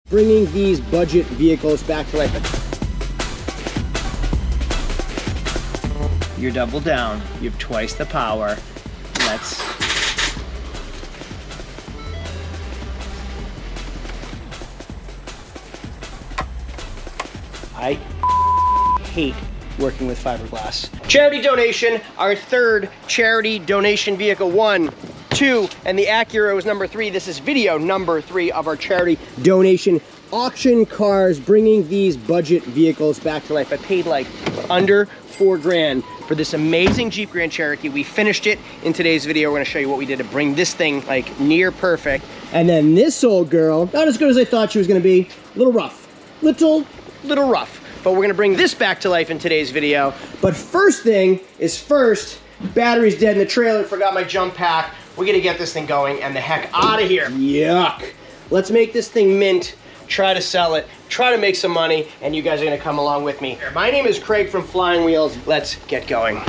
Bringing these budget vehicles back to life. You're double down. You have twice the power. Let's... I hate working with fiberglass. Charity donation, our third charity donation vehicle. 1, 2, and the Acura was number 3. This is video number 3 of our charity Donation auction cars, bringing these budget vehicles back to life. I paid like under $4,000 for this amazing Jeep Grand Cherokee. We finished it in today's video. We're gonna show you what we did to bring this thing like near perfect. And then this old girl, not as good as I thought she was gonna be. A little rough, little rough. But we're gonna bring this back to life in today's video. But first thing is first, battery's dead in the trailer, Forgot my jump pack. We're gonna get this thing going and the heck out of here. Yuck. Let's make this thing mint, try to sell it, try to make some money, and you guys are gonna come along with me. My name is Craig from Flying Wheels. Let's get going.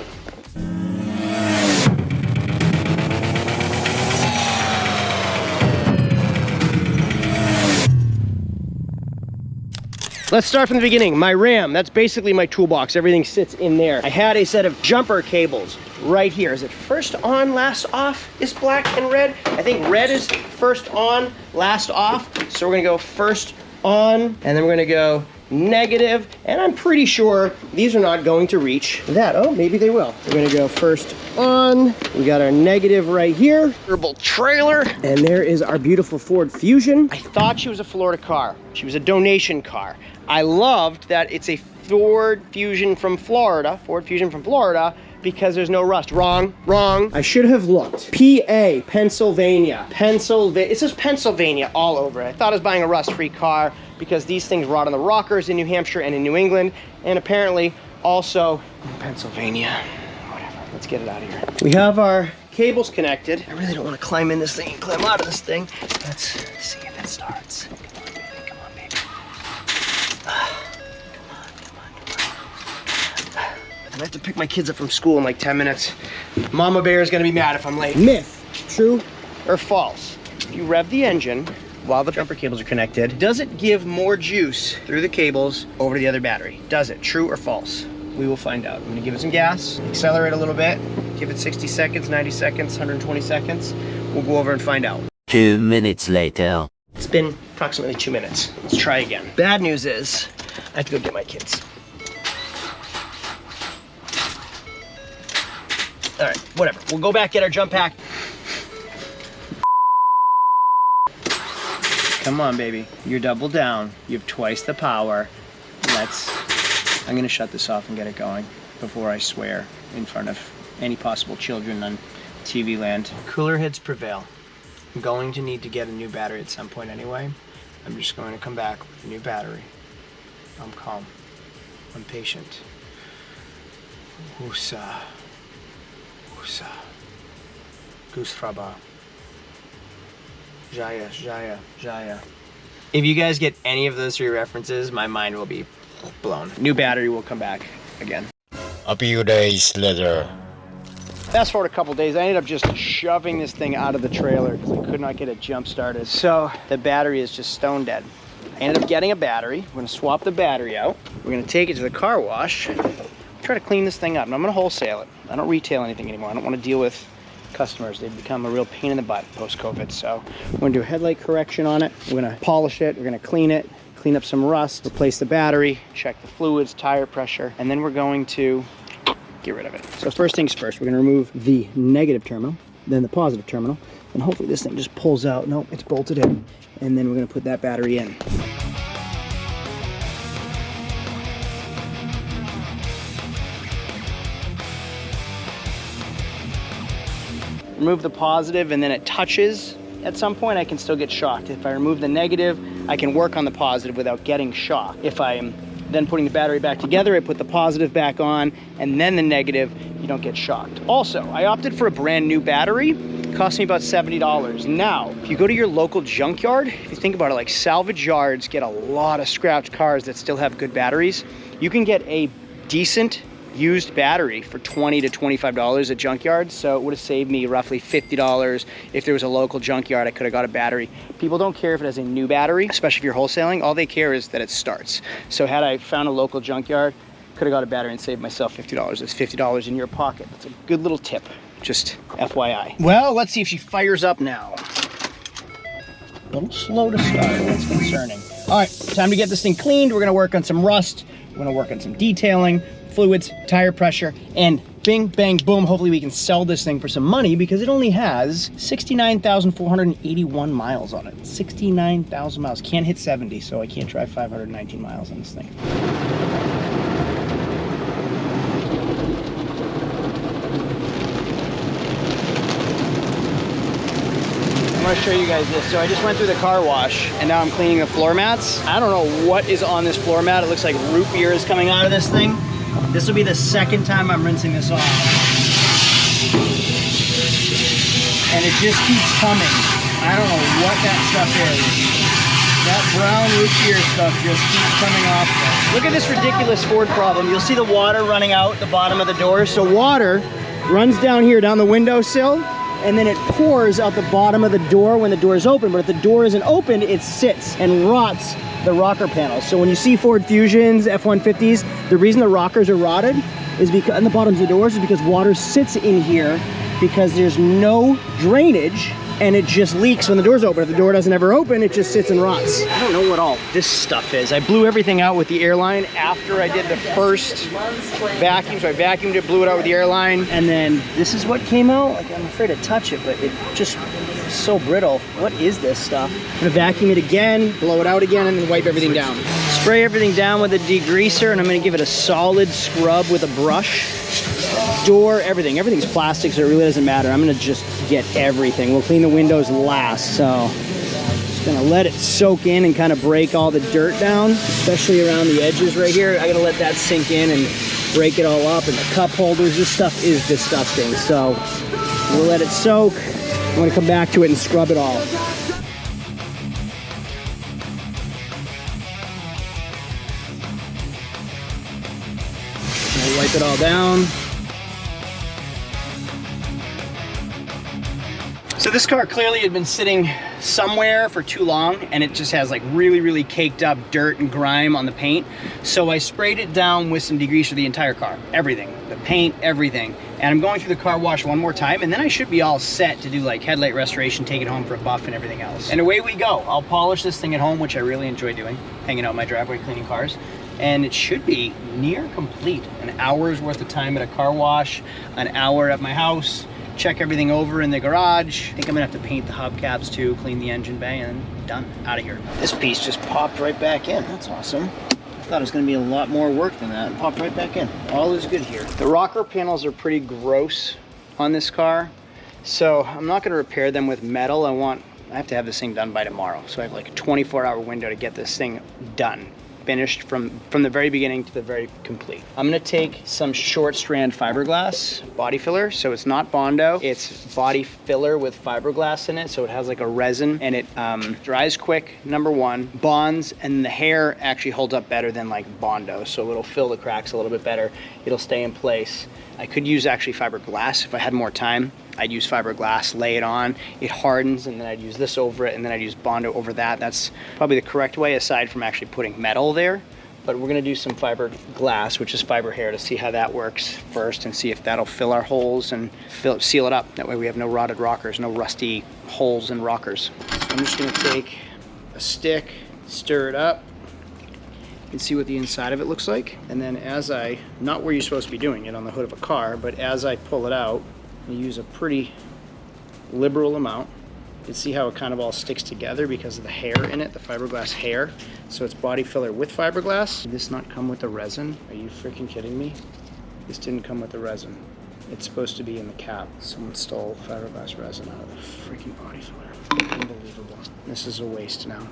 Let's start from the beginning. My RAM, that's basically my toolbox. Everything sits in there. I had a set of jumper cables right here. Is it first on, last off? Is black and red? I think red is first on, last off. So we're gonna go first on, and then we're gonna go negative, and I'm pretty sure these are not going to reach that. Oh, maybe they will. We're gonna go first on. We got our negative right here. Herbal trailer. and there is our beautiful Ford Fusion. I thought she was a Florida car. She was a donation car. I loved that it's a Ford Fusion from Florida, because there's no rust. Wrong. I should have looked. PA, Pennsylvania. It says Pennsylvania all over it. I thought I was buying a rust-free car because these things rot on the rockers in New Hampshire and in New England, and apparently also in Pennsylvania. Whatever, let's get it out of here. We have our cables connected. I really don't want to climb in this thing and climb out of this thing. Let's see if it starts. Come on, baby. I have to pick my kids up from school in like 10 minutes. Mama Bear is gonna be mad if I'm late. Myth, true or false? If you rev the engine while the jumper cables are connected, does it give more juice through the cables over to the other battery? Does it? True or false? We will find out. I'm gonna give it some gas, accelerate a little bit, give it 60 seconds, 90 seconds, 120 seconds. We'll go over and find out. 2 minutes later. It's been approximately 2 minutes. Let's try again. Bad news is, I have to go get my kids. All right, whatever. We'll go back, get our jump pack. Come on, baby. You're double down. You have twice the power. I'm gonna shut this off and get it going before I swear in front of any possible children on TV land. Cooler heads prevail. I'm going to need to get a new battery at some point anyway. I'm just going to come back with a new battery. I'm calm. I'm patient. Woosah. Goose Fraba. Jaya. If you guys get any of those 3 references, my mind will be blown. New battery will come back again. A few days later. Fast forward a couple days, I ended up just shoving this thing out of the trailer because I could not get it jump started. So the battery is just stone dead. I ended up getting a battery. We're gonna swap the battery out. We're gonna take it to the car wash. Try to clean this thing up, and I'm gonna wholesale it. I don't retail anything anymore. I don't want to deal with customers. They've become a real pain in the butt post-COVID. So we're gonna do a headlight correction on it. We're gonna polish it. We're gonna clean it, clean up some rust, replace the battery, check the fluids, tire pressure, and then we're going to get rid of it. So first things first, we're gonna remove the negative terminal, then the positive terminal, and hopefully this thing just pulls out. Nope, it's bolted in. And then we're gonna put that battery in. Remove the positive and then it touches. At some point I can still get shocked. If I remove the negative, I can work on the positive without getting shocked. If I'm then putting the battery back together, I put the positive back on and then the negative, you don't get shocked. Also, I opted for a brand new battery. It cost me about $70. Now, if you go to your local junkyard, if you think about it, like salvage yards get a lot of scrapped cars that still have good batteries. You can get a decent used battery for $20 to $25 at junkyards, so it would have saved me roughly $50. If there was a local junkyard, I could have got a battery. People don't care if it has a new battery, especially if you're wholesaling. All they care is that it starts. So had I found a local junkyard, could have got a battery and saved myself $50. That's $50 in your pocket. That's a good little tip, just FYI. Well, let's see if she fires up now. A little slow to start, that's concerning. All right, time to get this thing cleaned. We're gonna work on some rust. We're gonna work on some detailing, fluids, tire pressure, and bing, bang, boom. Hopefully we can sell this thing for some money because it only has 69,481 miles on it. 69,000 miles. Can't hit 70, so I can't drive 519 miles on this thing. I'm gonna show you guys this. So I just went through the car wash and now I'm cleaning the floor mats. I don't know what is on this floor mat. It looks like root beer is coming out of this thing. This will be the second time I'm rinsing this off. And it just keeps coming. I don't know what that stuff is. That brown root beer stuff just keeps coming off. Look at this ridiculous Ford problem. You'll see the water running out the bottom of the door. So water runs down here, down the windowsill, and then it pours out the bottom of the door when the door is open. But if the door isn't open, it sits and rots the rocker panels. So when you see Ford Fusions, F-150s, the reason the rockers are rotted is because, and the bottoms of the doors, is because water sits in here because there's no drainage and it just leaks when the door's open. If the door doesn't ever open, it just sits and rots. I don't know what all this stuff is. I blew everything out with the airline after I did the first vacuum. So I vacuumed it, blew it out with the airline, and then this is what came out. Like, I'm afraid to touch it, but it just is so brittle. What is this stuff? I'm gonna vacuum it again, blow it out again, and then wipe everything down. Spray everything down with a degreaser, and I'm gonna give it a solid scrub with a brush. Door, everything's plastic, so it really doesn't matter. I'm gonna just get everything. We'll clean the windows last, so just gonna let it soak in and kind of break all the dirt down, especially around the edges right here. I gotta let that sink in and break it all up. And the cup holders, this stuff is disgusting, so we'll let it soak. I'm gonna come back to it and scrub it all. We'll wipe it all down. So this car clearly had been sitting somewhere for too long, and it just has like really caked up dirt and grime on the paint. So I sprayed it down with some degreaser the entire car, everything, the paint, everything. And I'm going through the car wash one more time, and then I should be all set to do like headlight restoration, take it home for a buff and everything else. And away we go. I'll polish this thing at home, which I really enjoy doing, hanging out in my driveway, cleaning cars. And it should be near complete. An hour's worth of time at a car wash, an hour at my house, check everything over in the garage. I think I'm gonna have to paint the hubcaps too, clean the engine bay, and done, out of here. This piece just popped right back in. That's awesome. I thought it was gonna be a lot more work than that. It popped right back in. All is good here. The rocker panels are pretty gross on this car, so I'm not gonna repair them with metal. I have to have this thing done by tomorrow. So I have like a 24-hour window to get this thing done. Finished from the very beginning to the very complete. I'm gonna take some short strand fiberglass body filler. So it's not Bondo, it's body filler with fiberglass in it. So it has like a resin, and it dries quick, number one, bonds, and the hair actually holds up better than like Bondo. So it'll fill the cracks a little bit better. It'll stay in place. I could use actually fiberglass if I had more time. I'd use fiberglass, lay it on, it hardens, and then I'd use this over it, and then I'd use Bondo over that. That's probably the correct way, aside from actually putting metal there. But we're gonna do some fiberglass, which is fiber hair, to see how that works first, and see if that'll fill our holes and seal it up. That way we have no rotted rockers, no rusty holes in rockers. So I'm just gonna take a stick, stir it up, and see what the inside of it looks like. And then as not where you're supposed to be doing it, on the hood of a car, but as I pull it out, I use a pretty liberal amount. You can see how it kind of all sticks together because of the hair in it, the fiberglass hair. So it's body filler with fiberglass. Did this not come with the resin? Are you freaking kidding me? This didn't come with the resin. It's supposed to be in the cap. Someone stole fiberglass resin out of the freaking body filler. Unbelievable. This is a waste now.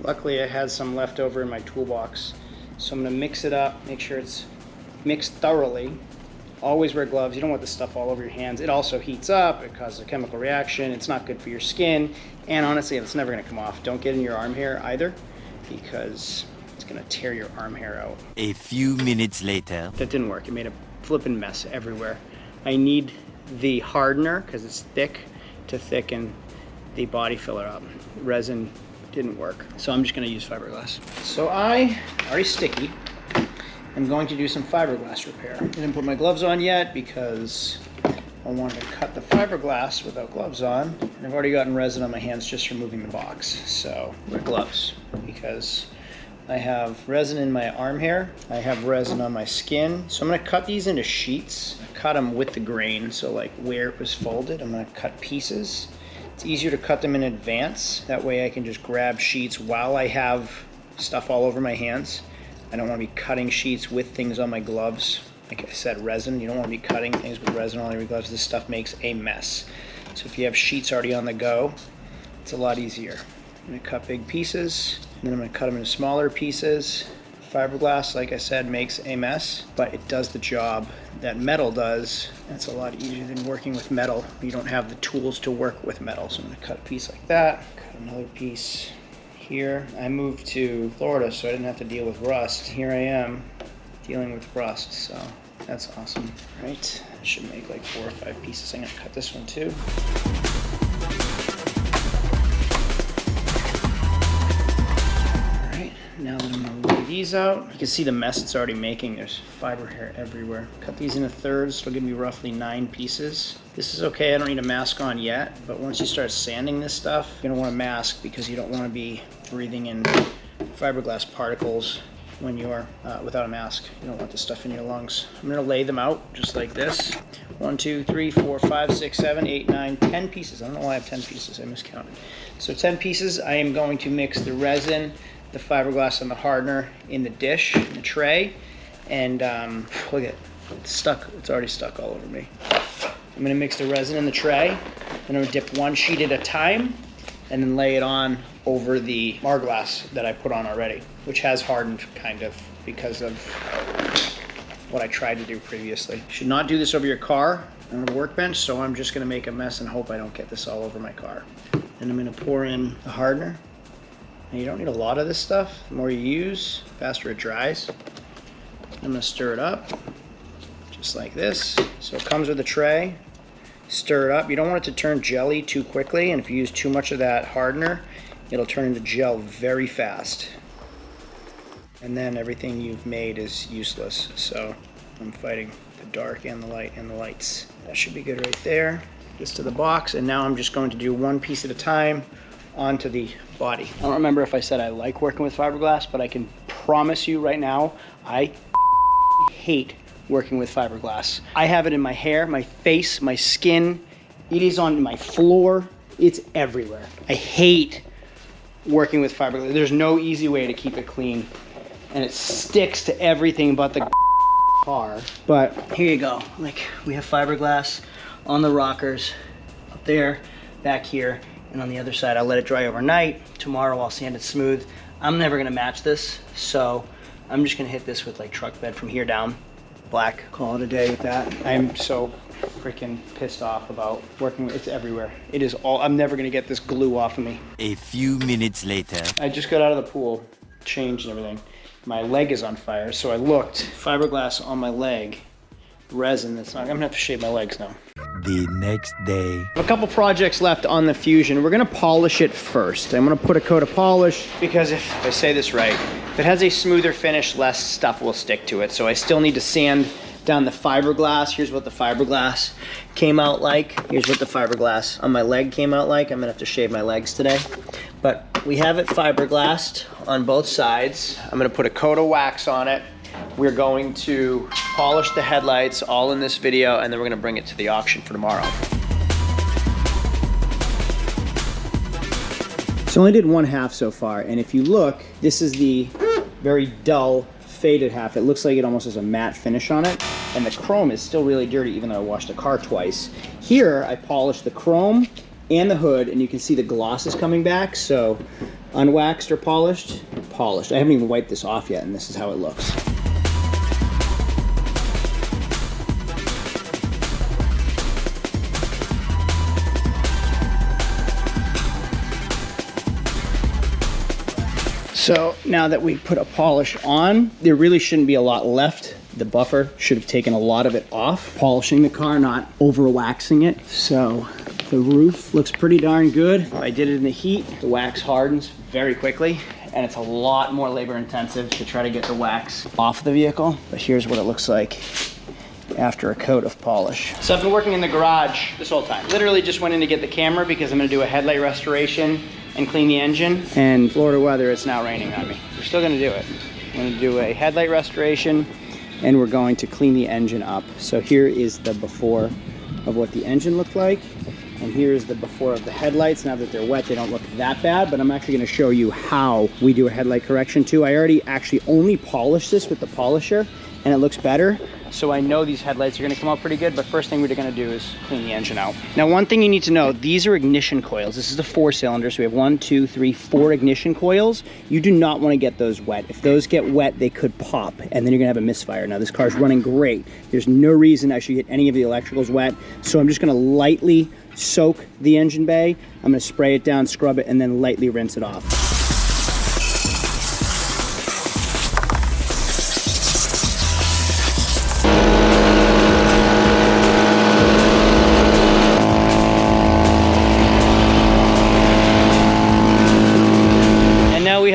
Luckily I had some left over in my toolbox. So I'm gonna mix it up, make sure it's mixed thoroughly. Always wear gloves. You don't want this stuff all over your hands. It also heats up. It causes a chemical reaction. It's not good for your skin. And honestly, it's never gonna come off. Don't get in your arm hair either, because it's gonna tear your arm hair out. A few minutes later. That didn't work. It made a flipping mess everywhere. I need the hardener, because it's thick, to thicken the body filler up. Resin didn't work, so I'm just gonna use fiberglass. So I, already sticky, I'm going to do some fiberglass repair. I didn't put my gloves on yet because I wanted to cut the fiberglass without gloves on. And I've already gotten resin on my hands just from moving the box. So wear gloves because I have resin in my arm hair. I have resin on my skin. So I'm gonna cut these into sheets. I cut them with the grain. So like where it was folded, I'm gonna cut pieces. It's easier to cut them in advance. That way I can just grab sheets while I have stuff all over my hands. I don't want to be cutting sheets with things on my gloves. Like I said, resin, you don't want to be cutting things with resin on your gloves. This stuff makes a mess. So if you have sheets already on the go, it's a lot easier. I'm going to cut big pieces, and then I'm going to cut them into smaller pieces. Fiberglass, like I said, makes a mess, but it does the job that metal does. That's a lot easier than working with metal. You don't have the tools to work with metal. So I'm going to cut a piece like that, cut another piece here. I moved to Florida, so I didn't have to deal with rust. Here I am dealing with rust, so that's awesome. All right, I should make like 4 or 5 pieces. I'm gonna cut this one too. All right, now that I'm gonna lay these out, you can see the mess it's already making. There's fiber hair everywhere. Cut these into thirds, it'll give me roughly 9 pieces. This is okay, I don't need a mask on yet, but once you start sanding this stuff, you're gonna want a mask because you don't wanna be breathing in fiberglass particles when you're without a mask. You don't want this stuff in your lungs. I'm gonna lay them out just like this. 1, 2, 3, 4, 5, 6, 7, 8, 9, 10 pieces. I don't know why I have 10 pieces, I miscounted. So 10 pieces, I am going to mix the resin, the fiberglass, and the hardener in the dish, in the tray. And look at it, it's stuck, it's already stuck all over me. I'm gonna mix the resin in the tray, then I'm gonna dip one sheet at a time, and then lay it on over the Marglass that I put on already, which has hardened kind of because of what I tried to do previously. You should not do this over your car on a workbench, so I'm just gonna make a mess and hope I don't get this all over my car. Then I'm gonna pour in the hardener. And you don't need a lot of this stuff. The more you use, the faster it dries. I'm gonna stir it up, just like this. So it comes with a tray. Stir it up. You don't want it to turn jelly too quickly, and if you use too much of that hardener, it'll turn into gel very fast. And then everything you've made is useless. So I'm fighting the dark and the light and the lights. That should be good right there. This to the box, and now I'm just going to do one piece at a time onto the body. I don't remember if I said I like working with fiberglass, but I can promise you right now, I hate working with fiberglass. I have it in my hair, my face, my skin. It is on my floor. It's everywhere. I hate working with fiberglass. There's no easy way to keep it clean, and it sticks to everything but the car. But here you go. Like, we have fiberglass on the rockers up there, back here, and on the other side. I'll let it dry overnight. Tomorrow I'll sand it smooth. I'm never gonna match this, so I'm just gonna hit this with like truck bed from here down. Black, call it a day with that. I'm so freaking pissed off about working with, it's everywhere. It is all, I'm never gonna get this glue off of me. A few minutes later. I just got out of the pool, changed and everything. My leg is on fire, so I looked, fiberglass on my leg, resin, that's not, I'm gonna have to shave my legs now. The next day. A couple projects left on the Fusion. We're gonna polish it first. I'm gonna put a coat of polish because if I say this right, if it has a smoother finish, less stuff will stick to it. So I still need to sand down the fiberglass. Here's what the fiberglass came out like. Here's what the fiberglass on my leg came out like. I'm gonna have to shave my legs today. But we have it fiberglassed on both sides. I'm gonna put a coat of wax on it. We're going to polish the headlights all in this video, and then we're gonna bring it to the auction for tomorrow. So I only did one half so far, and if you look, this is the very dull, faded half. It looks like it almost has a matte finish on it, and the chrome is still really dirty even though I washed the car twice. Here, I polished the chrome and the hood, and you can see the gloss is coming back, so unwaxed or polished, polished. I haven't even wiped this off yet, and this is how it looks. So now that we put a polish on, there really shouldn't be a lot left The buffer should have taken a lot of it off. Polishing the car, not over waxing it. So the roof looks pretty darn good. If I did it in the heat, the wax hardens very quickly, and it's a lot more labor intensive to try to get the wax off the vehicle. But here's what it looks like after a coat of polish. So I've been working in the garage this whole time. Literally just went in to get the camera because I'm gonna do a headlight restoration and clean the engine. And Florida weather, it's now raining on me. We're still gonna do it. I'm gonna do a headlight restoration and we're going to clean the engine up. So here is the before of what the engine looked like. And here's the before of the headlights. Now that they're wet, they don't look that bad, but I'm actually gonna show you how we do a headlight correction too. I already actually only polished this with the polisher and it looks better. So I know these headlights are gonna come out pretty good, but first thing we're gonna do is clean the engine out. Now, one thing you need to know, these are ignition coils. This is the 4-cylinder, so we have 1, 2, 3, 4 ignition coils. You do not wanna get those wet. If those get wet, they could pop, and then you're gonna have a misfire. Now, this car's running great. There's no reason I should get any of the electricals wet, so I'm just gonna lightly soak the engine bay. I'm gonna spray it down, scrub it, and then lightly rinse it off.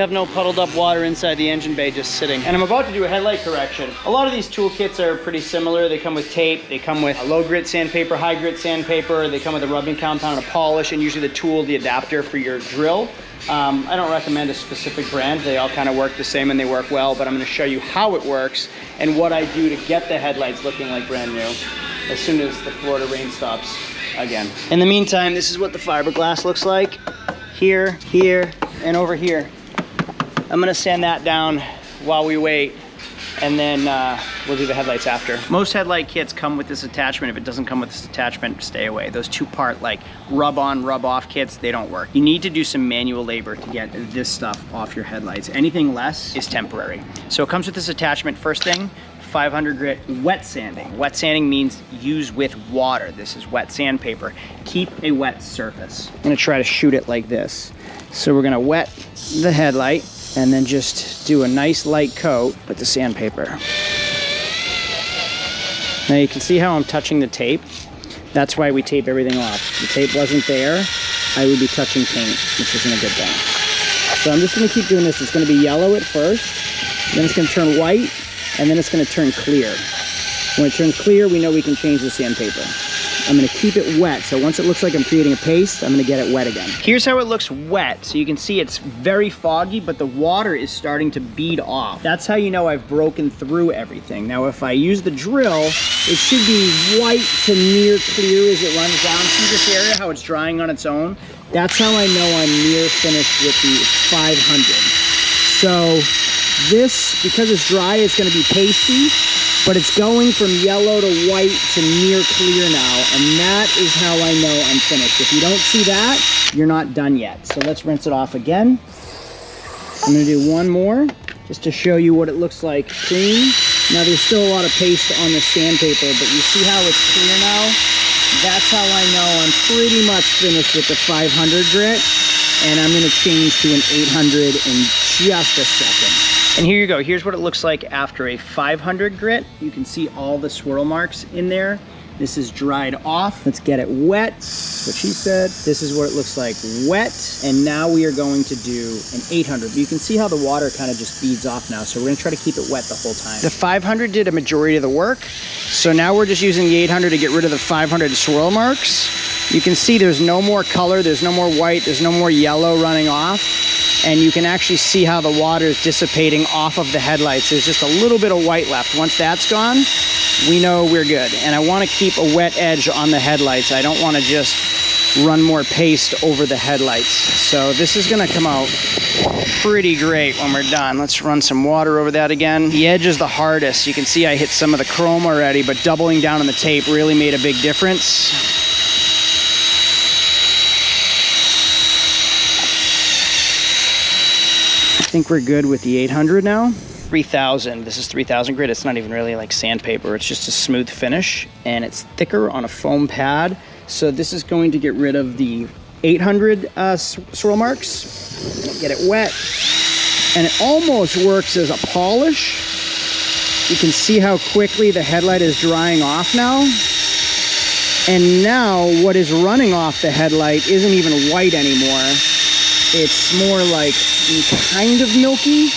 No puddled up water inside the engine bay just sitting. And I'm about to do a headlight correction. A lot of these tool kits are pretty similar. They come with tape, they come with a low grit sandpaper, high grit sandpaper, they come with a rubbing compound, a polish, and usually the tool, the adapter for your drill. I don't recommend a specific brand. They all kind of work the same and they work well, but I'm gonna show you how it works and what I do to get the headlights looking like brand new as soon as the Florida rain stops again. In the meantime, this is what the fiberglass looks like. Here, here, and over here. I'm gonna sand that down while we wait, and then we'll do the headlights after. Most headlight kits come with this attachment. If it doesn't come with this attachment, stay away. Those 2-part like rub on, rub off kits, they don't work. You need to do some manual labor to get this stuff off your headlights. Anything less is temporary. So it comes with this attachment. First thing, 500 grit wet sanding. Wet sanding means use with water. This is wet sandpaper. Keep a wet surface. I'm gonna try to shoot it like this. So we're gonna wet the headlight and then just do a nice light coat with the sandpaper. Now you can see how I'm touching the tape. That's why we tape everything off. If the tape wasn't there, I would be touching paint, which isn't a good thing. So I'm just gonna keep doing this. It's gonna be yellow at first, then it's gonna turn white, and then it's gonna turn clear. When it turns clear, we know we can change the sandpaper. I'm gonna keep it wet, so once it looks like I'm creating a paste, I'm gonna get it wet again. Here's how it looks wet. So you can see it's very foggy, but the water is starting to bead off. That's how you know I've broken through everything. Now, if I use the drill, it should be white to near clear as it runs down. See this area, how it's drying on its own? That's how I know I'm near finished with the 500. So this, because it's dry, it's gonna be pasty, but it's going from yellow to white to near clear now, and that is how I know I'm finished. If you don't see that, you're not done yet. So let's rinse it off again. I'm gonna do one more, just to show you what it looks like clean. Now there's still a lot of paste on the sandpaper, but you see how it's clear now? That's how I know I'm pretty much finished with the 500 grit, and I'm gonna change to an 800 in just a second. And here you go, here's what it looks like after a 500 grit. You can see all the swirl marks in there. This is dried off. Let's get it wet. What she said. This is what it looks like wet. And now we are going to do an 800. But you can see how the water kind of just beads off now. So we're gonna try to keep it wet the whole time. The 500 did a majority of the work. So now we're just using the 800 to get rid of the 500 swirl marks. You can see there's no more color, there's no more white, there's no more yellow running off. And you can actually see how the water is dissipating off of the headlights. There's just a little bit of white left. Once that's gone, we know we're good. And I want to keep a wet edge on the headlights. I don't want to just run more paste over the headlights. So this is going to come out pretty great when we're done. Let's run some water over that again. The edge is the hardest. You can see I hit some of the chrome already, but doubling down on the tape really made a big difference. I think we're good with the 800 now. 3000, this is 3000 grit. It's not even really like sandpaper. It's just a smooth finish and it's thicker on a foam pad. So this is going to get rid of the 800 swirl marks. Get it wet. And it almost works as a polish. You can see how quickly the headlight is drying off now. And now what is running off the headlight isn't even white anymore. It's more like kind of milky.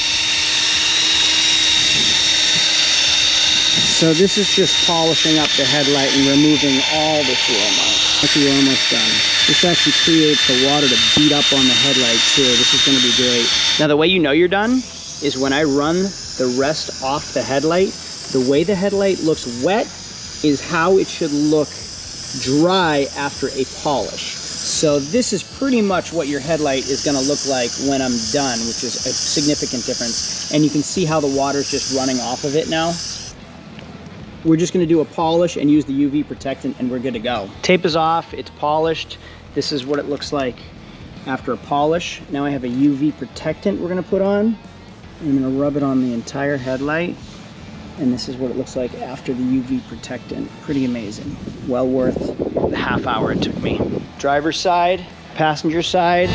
So this is just polishing up the headlight and removing all the swirl marks. Okay, we're almost done. This actually creates the water to beat up on the headlight too. This is gonna be great. Now the way you know you're done is when I run the rest off the headlight. The way the headlight looks wet is how it should look dry after a polish. So this is pretty much what your headlight is gonna look like when I'm done, which is a significant difference. And you can see how the water's just running off of it now. We're just gonna do a polish and use the UV protectant and we're good to go. Tape is off, it's polished. This is what it looks like after a polish. Now I have a UV protectant we're gonna put on. I'm gonna rub it on the entire headlight. And this is what it looks like after the UV protectant. Pretty amazing. Well worth the half hour it took me. Driver's side, passenger side.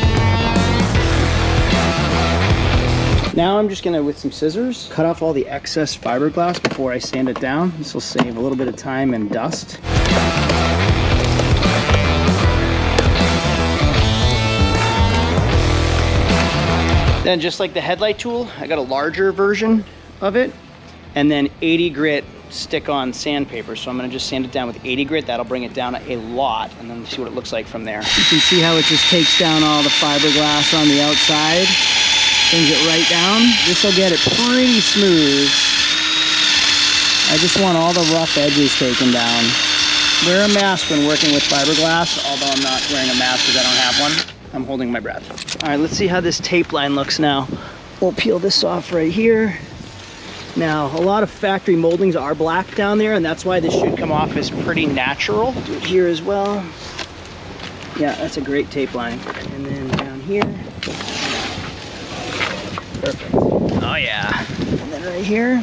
Now I'm just gonna, with some scissors, cut off all the excess fiberglass before I sand it down. This will save a little bit of time and dust. Then just like the headlight tool, I got a larger version of it. And then 80 grit stick-on sandpaper. So I'm gonna just sand it down with 80 grit. That'll bring it down a lot, and then see what it looks like from there. You can see how it just takes down all the fiberglass on the outside, brings it right down. This will get it pretty smooth. I just want all the rough edges taken down. Wear a mask when working with fiberglass, although I'm not wearing a mask because I don't have one. I'm holding my breath. All right, let's see how this tape line looks now. We'll peel this off right here. Now, a lot of factory moldings are black down there, and that's why this should come off as pretty natural. Do it here as well. Yeah, that's a great tape line. And then down here. Perfect. Oh yeah. And then right here.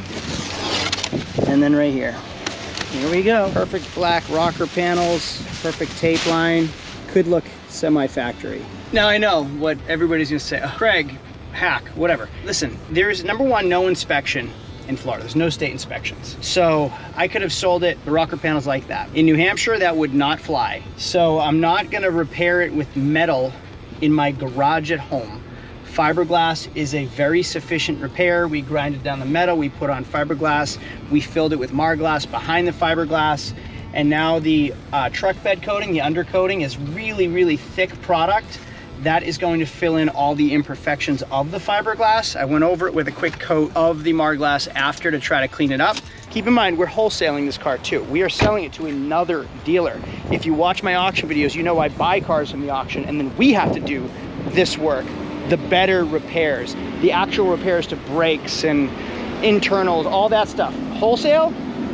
And then right here. Here we go. Perfect black rocker panels, perfect tape line. Could look semi-factory. Now I know what everybody's gonna say. Oh, Craig, hack, whatever. Listen, there's number one, no inspection in Florida. There's no state inspections. So I could have sold it, the rocker panels like that. In New Hampshire, that would not fly. So I'm not gonna repair it with metal in my garage at home. Fiberglass is a very sufficient repair. We grinded down the metal, we put on fiberglass, we filled it with Marglass behind the fiberglass, and now the truck bed coating, the undercoating, is really, really thick product. That is going to fill in all the imperfections of the fiberglass. I went over it with a quick coat of the Marglass after to try to clean it up. Keep in mind, we're wholesaling this car too. We are selling it to another dealer. If you watch my auction videos, you know I buy cars from the auction and then we have to do this work, the better repairs, the actual repairs to brakes and internals, all that stuff. Wholesale,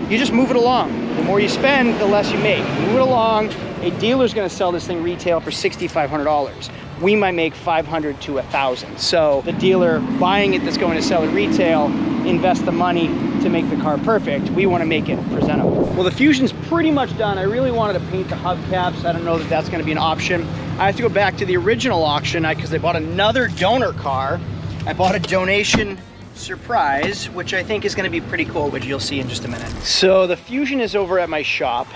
you just move it along. The more you spend, the less you make. Move it along. A dealer's gonna sell this thing retail for $6,500. We might make $500 to $1,000. So the dealer buying it that's going to sell it retail, invest the money to make the car perfect. We want to make it presentable. Well, the Fusion's pretty much done. I really wanted to paint the hubcaps. I don't know that that's going to be an option. I have to go back to the original auction because I bought another donor car. I bought a donation surprise, which I think is going to be pretty cool, which you'll see in just a minute. So the Fusion is over at my shop,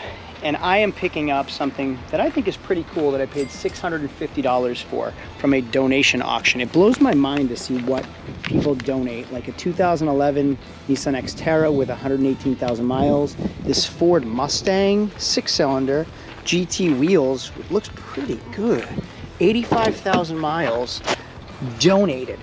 and I am picking up something that I think is pretty cool that I paid $650 for from a donation auction. It blows my mind to see what people donate, like a 2011 Nissan Xterra with 118,000 miles, this Ford Mustang 6-cylinder, GT wheels, it looks pretty good, 85,000 miles, donated.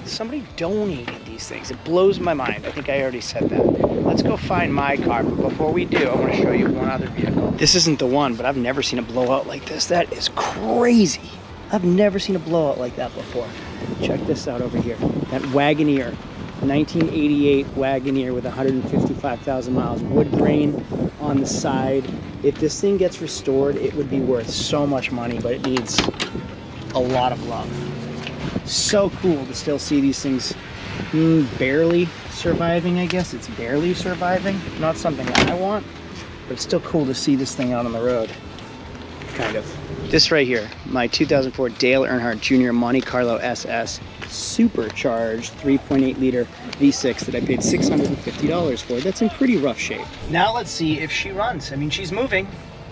Somebody donated these things. It blows my mind. I think I already said that. Let's go find my car, but before we do, I want to show you one other vehicle. This isn't the one, but I've never seen a blowout like this. That is crazy. I've never seen a blowout like that before. Check this out over here. That Wagoneer, 1988 Wagoneer with 155,000 miles. Wood grain on the side. If this thing gets restored, it would be worth so much money, but it needs a lot of love. So cool to still see these things barely surviving, I guess. It's barely surviving. Not something I want, but it's still cool to see this thing out on the road. Kind of. This right here, my 2004 Dale Earnhardt Jr. Monte Carlo SS, supercharged 3.8 liter V6 that I paid $650 for. That's in pretty rough shape. Now let's see if she runs. I mean, she's moving.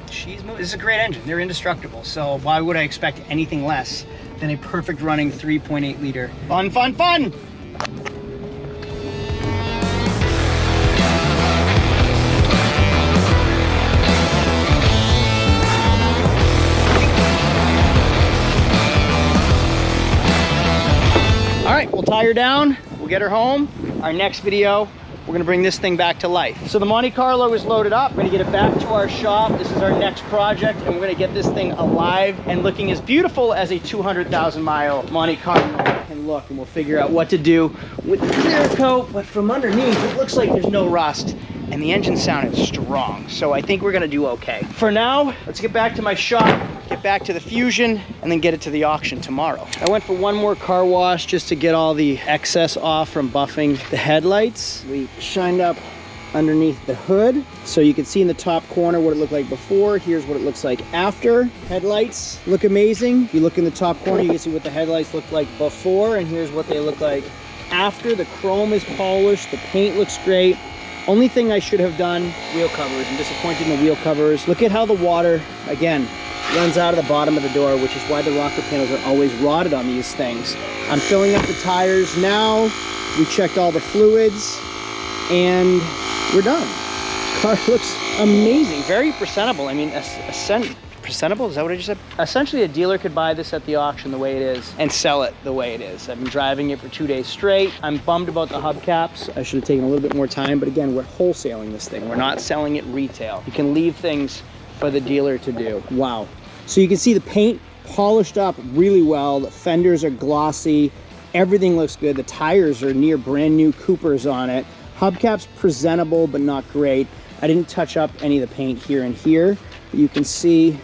She's moving. This is a great engine. They're indestructible. So why would I expect anything less than a perfect running 3.8 liter? Fun, fun, fun! All right, we'll tie her down. We'll get her home. Our next video, we're gonna bring this thing back to life. So the Monte Carlo is loaded up. We're gonna get it back to our shop. This is our next project, and we're gonna get this thing alive and looking as beautiful as a 200,000 mile Monte Carlo can look, and we'll figure out what to do with the clear coat. But from underneath, it looks like there's no rust, and the engine sounded strong. So I think we're gonna do okay. For now, let's get back to my shop, get back to the Fusion, and then get it to the auction tomorrow. I went for one more car wash just to get all the excess off from buffing the headlights. We shined up underneath the hood so you can see in the top corner what it looked like before. Here's what it looks like after. Headlights look amazing. If you look in the top corner, you can see what the headlights looked like before, and here's what they look like after. The chrome is polished, the paint looks great. Only thing I should have done, wheel covers. I'm disappointed in the wheel covers. Look at how the water, again, runs out of the bottom of the door, which is why the rocker panels are always rotted on these things. I'm filling up the tires now. We checked all the fluids, and we're done. Car looks amazing, very presentable. I mean, presentable, is that what I just said? Essentially, a dealer could buy this at the auction the way it is and sell it the way it is. I've been driving it for 2 days straight. I'm bummed about the hubcaps. I should have taken a little bit more time, but again, we're wholesaling this thing. We're not selling it retail. You can leave things for the dealer to do. Wow. So you can see the paint polished up really well. The fenders are glossy. Everything looks good. The tires are near brand new Coopers on it. Hubcaps presentable, but not great. I didn't touch up any of the paint here and here, but you can see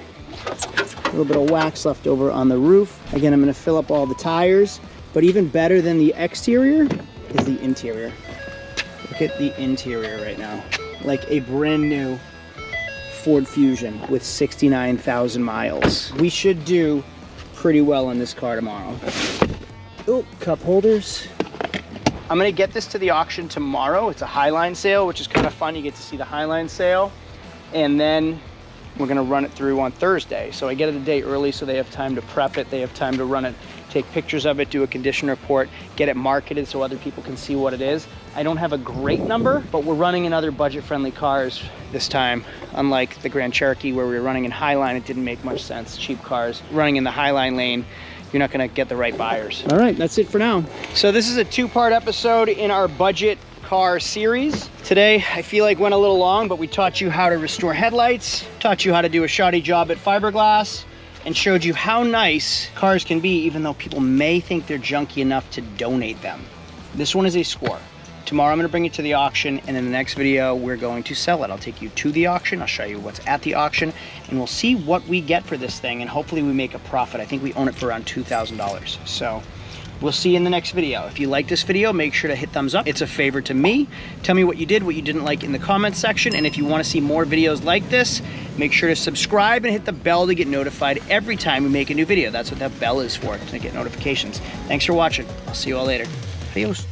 a little bit of wax left over on the roof. Again, I'm gonna fill up all the tires, but even better than the exterior is the interior. Look at the interior right now. Like a brand new Ford Fusion with 69,000 miles. We should do pretty well in this car tomorrow. Oh, cup holders. I'm gonna get this to the auction tomorrow. It's a Highline sale, which is kind of fun. You get to see the Highline sale. And then we're gonna run it through on Thursday. So I get it a day early so they have time to prep it. They have time to run it, take pictures of it, do a condition report, get it marketed so other people can see what it is. I don't have a great number, but we're running in other budget-friendly cars this time. Unlike the Grand Cherokee where we were running in Highline, it didn't make much sense. Cheap cars. Running in the Highline lane, you're not gonna get the right buyers. All right, that's it for now. So this is a two-part episode in our budget car series. Today, I feel like went a little long, but we taught you how to restore headlights, taught you how to do a shoddy job at fiberglass, and showed you how nice cars can be, even though people may think they're junky enough to donate them. This one is a score. Tomorrow I'm gonna bring it to the auction, and in the next video, we're going to sell it. I'll take you to the auction, I'll show you what's at the auction, and we'll see what we get for this thing, and hopefully we make a profit. I think we own it for around $2,000. So we'll see you in the next video. If you like this video, make sure to hit thumbs up. It's a favor to me. Tell me what you did, what you didn't like in the comments section, and if you wanna see more videos like this, make sure to subscribe and hit the bell to get notified every time we make a new video. That's what that bell is for, to get notifications. Thanks for watching. I'll see you all later. Adios.